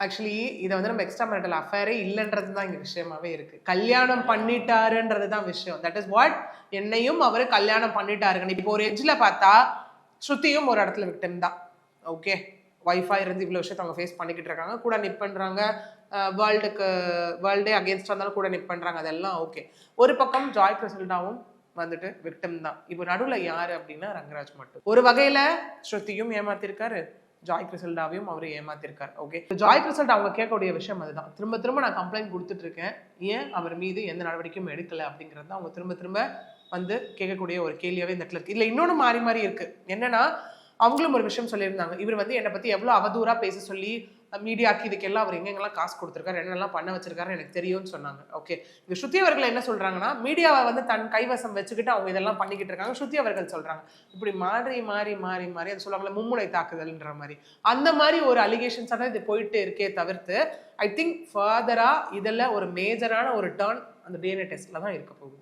Actually இதை வந்து நம்ம எக்ஸ்ட்ரா மேரிட்டல் அஃபேரே இல்லைன்றது தான் இங்கே விஷயமாவே இருக்கு. கல்யாணம் பண்ணிட்டாருன்றது தான் விஷயம். தட் இஸ் வாட், என்னையும் அவர் கல்யாணம் பண்ணிட்டாருங்க. இப்போ ஒரு எட்ஜில் பார்த்தா ஸ்ருதியும் ஒரு இடத்துல விக்டிம் தான். ஓகே, ஒய்ஃபா இருந்து இவ்வளோ விஷயத்தை அவங்க ஃபேஸ் பண்ணிக்கிட்டு இருக்காங்க, கூட நிப் பண்ணுறாங்க, வேர்ல்டே அகேன்ஸ்டாக இருந்தாலும் கூட நிப் பண்ணுறாங்க, அதெல்லாம் ஓகே. ஒரு பக்கம் ஜாய் கிறிசல்டாவும் வந்துட்டு விக்டிம் தான். இப்போ நடுவில் யாரு அப்படின்னா ரங்கராஜ் மட்டும். ஒரு வகையில ஸ்ருதியும் ஏமாத்திருக்காரு, ஜாய் கிறிசல்டாவையும் அவர் ஏமாத்திருக்காரு. ஓகே, ஜாய் கிறிசல்டா அவங்க கேட்கக்கூடிய விஷயம் அதுதான். திரும்ப திரும்ப நான் கம்ப்ளைண்ட் கொடுத்துட்டு இருக்கேன், ஏன் அவர் மீது எந்த நடவடிக்கையும் எடுக்கல அப்படிங்கிறது அவங்க திரும்ப திரும்ப வந்து கேட்கக்கூடிய ஒரு கேள்வியாவே இந்த இடத்துல இருக்கு. இல்லை இன்னொன்று மாறி மாறி இருக்கு. என்னன்னா, அவங்களும் ஒரு விஷயம் சொல்லியிருந்தாங்க, இவர் வந்து என்னை பத்தி எவ்வளவு அவதூறா பேச சொல்லி மீடியாக்கு இதுக்கெல்லாம் அவர் எங்கெங்கெல்லாம் காசு கொடுத்துருக்காரு, என்னெல்லாம் பண்ண வச்சிருக்காரு எனக்கு தெரியும்னு சொன்னாங்க. ஓகே, இந்த ஸ்ருதி அவர்கள் என்ன சொல்றாங்கன்னா, மீடியாவை வந்து தன் கைவசம் வச்சுக்கிட்டு அவங்க இதெல்லாம் பண்ணிக்கிட்டு இருக்காங்க. ஸ்ருதி அவர்கள் சொல்றாங்க இப்படி மாறி மாறி மாறி மாறி அது சொல்லுவாங்களே மும்முனை தாக்குதல்ன்ற மாதிரி, அந்த மாதிரி ஒரு அலிகேஷன்ஸாக தான் இது போயிட்டு இருக்கே தவிர்த்து ஐ திங்க் ஃபர்தரா இதில் ஒரு மேஜரான ஒரு டர்ன் அந்த டிஎன்ஏ டெஸ்ட்ல தான் இருக்க போகுது.